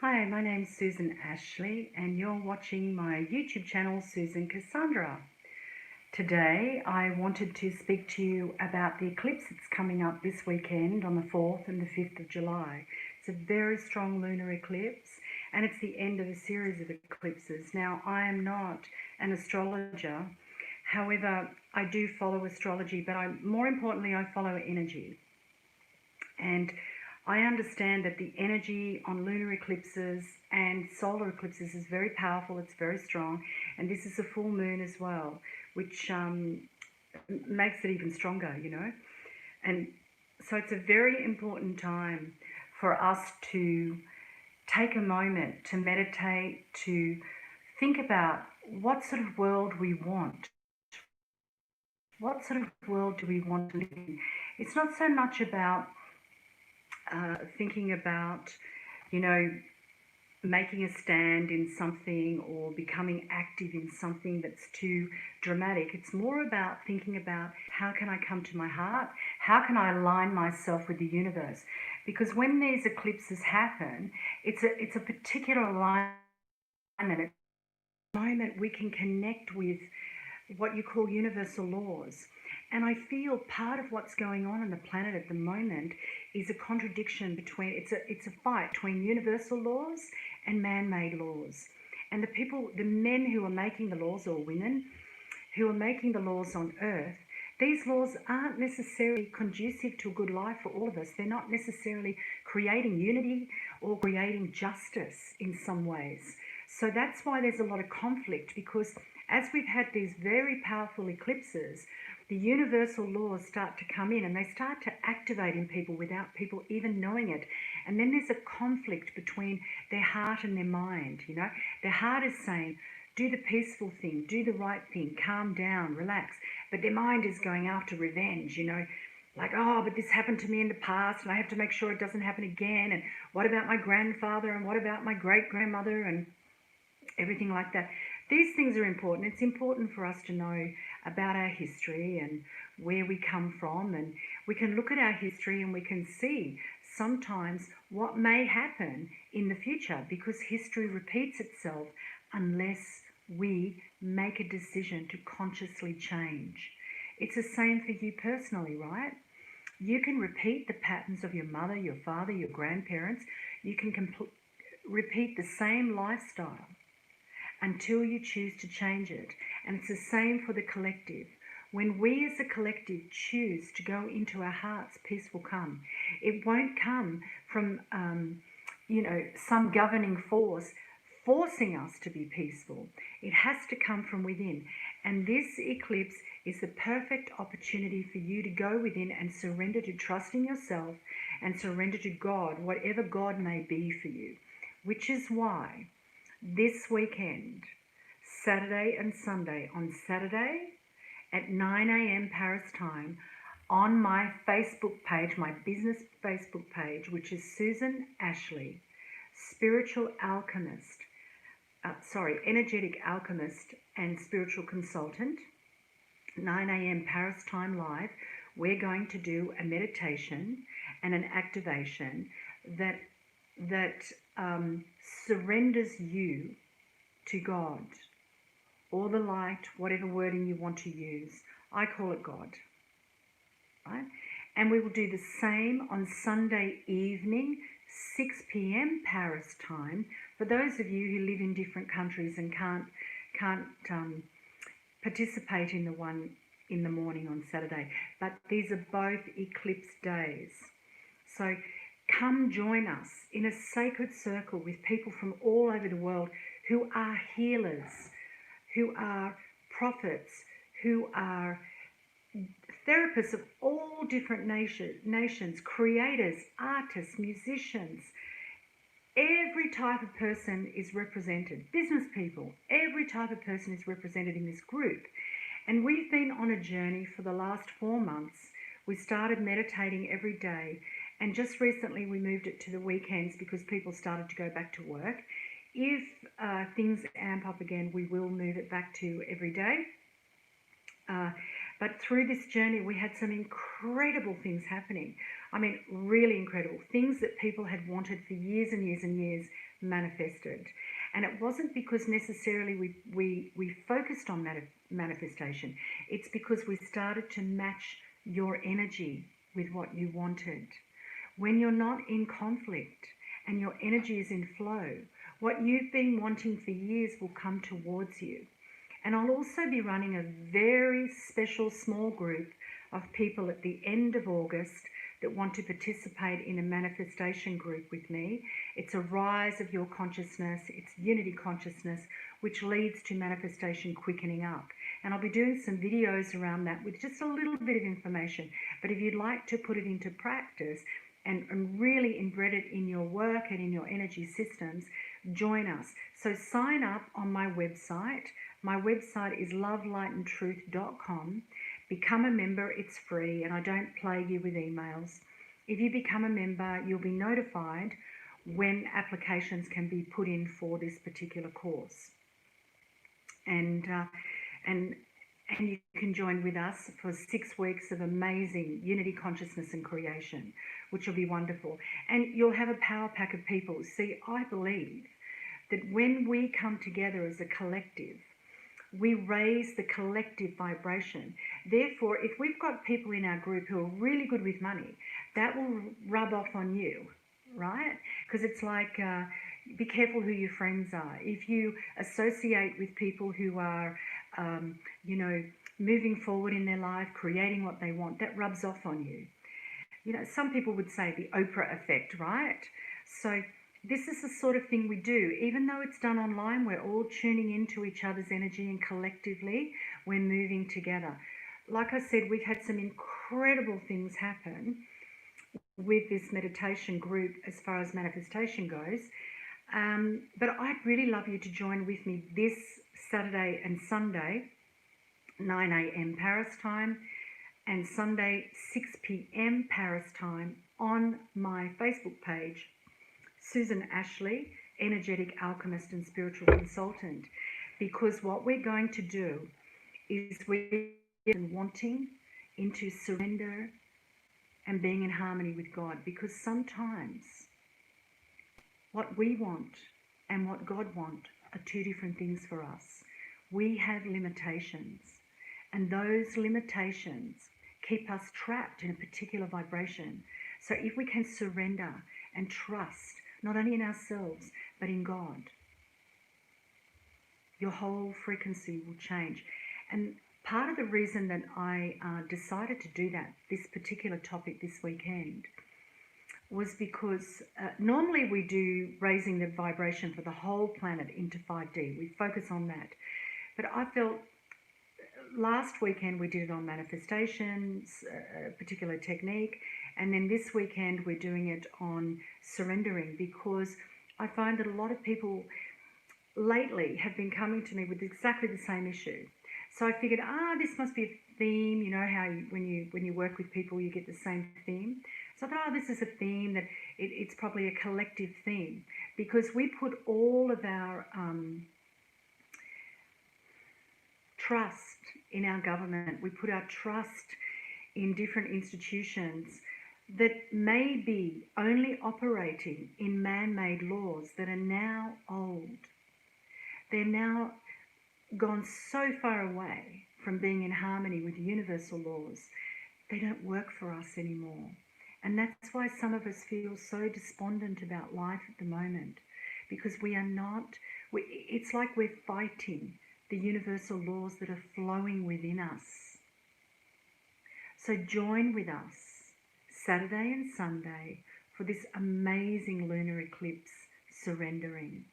Hi, my name's Susan Ashley and you're watching my YouTube channel, Susan&Kassandra. Today I wanted to speak to you about the eclipse that's coming up this weekend on the 4th and the 5th of July. It's a very strong lunar eclipse and it's the end of a series of eclipses. Now, I am not an astrologer, however, I do follow astrology, but more importantly, I follow energy. And I understand that the energy on lunar eclipses and solar eclipses is very powerful, it's very strong, and this is a full moon as well, which makes it even stronger, you know. And so it's a very important time for us to take a moment to meditate, to think about what sort of world we want. What sort of world do we want to live in? It's not so much about thinking about, you know, making a stand in something or becoming active in something that's too dramatic. It's more about thinking about how can I come to my heart? How can I align myself with the universe? Because when these eclipses happen, it's a particular alignment. At the moment we can connect with what you call universal laws. And I feel part of what's going on the planet at the moment is a contradiction between, it's a fight between universal laws and man-made laws. And the men who are making the laws, or women, who are making the laws on Earth, these laws aren't necessarily conducive to a good life for all of us. They're not necessarily creating unity or creating justice in some ways. So that's why there's a lot of conflict, because as we've had these very powerful eclipses, the universal laws start to come in and they start to activate in people without people even knowing it. And then there's a conflict between their heart and their mind, you know. Their heart is saying, do the peaceful thing, do the right thing, calm down, relax. But their mind is going after revenge, you know. Like, oh, but this happened to me in the past and I have to make sure it doesn't happen again. And what about my grandfather and what about my great-grandmother and everything like that. These things are important. It's important for us to know about our history and where we come from, and we can look at our history and we can see sometimes what may happen in the future, because history repeats itself unless we make a decision to consciously change. It's the same for you personally, right? You can repeat the patterns of your mother, your father, your grandparents. You can repeat the same lifestyle until you choose to change it. And it's the same for the collective. When we as a collective choose to go into our hearts, peace will come. It won't come from, some governing force forcing us to be peaceful. It has to come from within. And this eclipse is the perfect opportunity for you to go within and surrender to trusting yourself and surrender to God, whatever God may be for you. Which is why this weekend, Saturday and Sunday, on Saturday at 9 a.m. Paris time, on my Facebook page, my business Facebook page, which is Susan Ashley, Spiritual Alchemist, Energetic Alchemist and Spiritual Consultant, 9 a.m. Paris time live, we're going to do a meditation and an activation that surrenders you to God, or the light, whatever wording you want to use. I call it God, right? And we will do the same on Sunday evening, 6 p.m. Paris time, for those of you who live in different countries and can't participate in the one in the morning on Saturday. But these are both eclipse days. So come join us in a sacred circle with people from all over the world who are healers, who are prophets, who are therapists of all different nations, creators, artists, musicians. Every type of person is represented. Business people, every type of person is represented in this group. And we've been on a journey for the last 4 months. We started meditating every day. And just recently we moved it to the weekends because people started to go back to work. If things amp up again, we will move it back to every day. But through this journey, we had some incredible things happening. I mean, really incredible. Things that people had wanted for years and years and years manifested. And it wasn't because necessarily we focused on manifestation. It's because we started to match your energy with what you wanted. When you're not in conflict and your energy is in flow, what you've been wanting for years will come towards you. And I'll also be running a very special small group of people at the end of August that want to participate in a manifestation group with me. It's a rise of your consciousness, it's unity consciousness, which leads to manifestation quickening up. And I'll be doing some videos around that with just a little bit of information. But if you'd like to put it into practice and really embed it in your work and in your energy systems, join us. So sign up on my website. My website is lovelightandtruth.com. Become a member, it's free, and I don't plague you with emails. If you become a member, you'll be notified when applications can be put in for this particular course. And you can join with us for 6 weeks of amazing unity consciousness and creation, which will be wonderful. And you'll have a power pack of people. See, I believe that when we come together as a collective, we raise the collective vibration. Therefore, if we've got people in our group who are really good with money, that will rub off on you, right? Because it's like, be careful who your friends are. If you associate with people who are, moving forward in their life, creating what they want, that rubs off on you. Some people would say the Oprah effect, right? So this is the sort of thing we do. Even though it's done online, we're all tuning into each other's energy, and collectively we're moving together. Like I said, we've had some incredible things happen with this meditation group as far as manifestation goes. But I'd really love you to join with me this Saturday and Sunday, 9 a.m. Paris time, and Sunday, 6 p.m. Paris time, on my Facebook page, Susan Ashley, Energetic Alchemist and Spiritual Consultant, because what we're going to do is we're wanting into surrender and being in harmony with God, because sometimes what we want and what God wants are two different things for us. We have limitations, and those limitations keep us trapped in a particular vibration. So if we can surrender and trust, not only in ourselves, but in God, your whole frequency will change. And part of the reason that I decided to do that, this particular topic this weekend, was because normally we do raising the vibration for the whole planet into 5D. We focus on that. But I felt last weekend we did it on manifestations, a particular technique, and then this weekend we're doing it on surrendering, because I find that a lot of people lately have been coming to me with exactly the same issue. So I figured, this must be a theme. You know how when you work with people you get the same theme. So I thought, this is a theme that it's probably a collective theme, because we put all of our trust in our government. We put our trust in different institutions that may be only operating in man-made laws that are now old. They're now gone so far away from being in harmony with universal laws, they don't work for us anymore. And that's why some of us feel so despondent about life at the moment, because we are not, it's like we're fighting the universal laws that are flowing within us. So join with us Saturday and Sunday for this amazing lunar eclipse surrendering.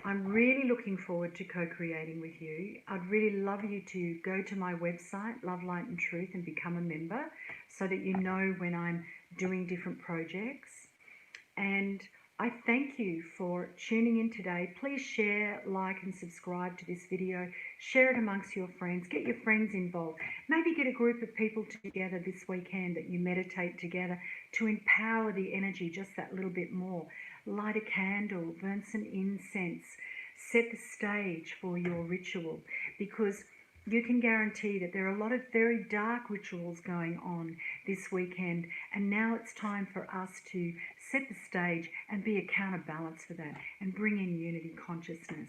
I'm really looking forward to co-creating with you. I'd really love you to go to my website, Love, Light and Truth, and become a member so that you know when I'm doing different projects. And I thank you for tuning in today. Please share, like and subscribe to this video. Share it amongst your friends. Get your friends involved. Maybe get a group of people together this weekend that you meditate together to empower the energy just that little bit more. Light a candle, burn some incense, set the stage for your ritual, because you can guarantee that there are a lot of very dark rituals going on this weekend, and now it's time for us to set the stage and be a counterbalance for that and bring in unity consciousness.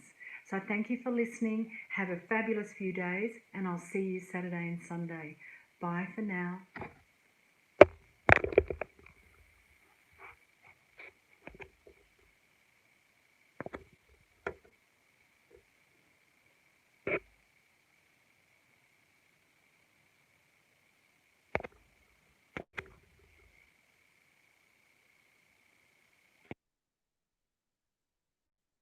So thank you for listening. Have a fabulous few days, and I'll see you Saturday and Sunday. Bye for now.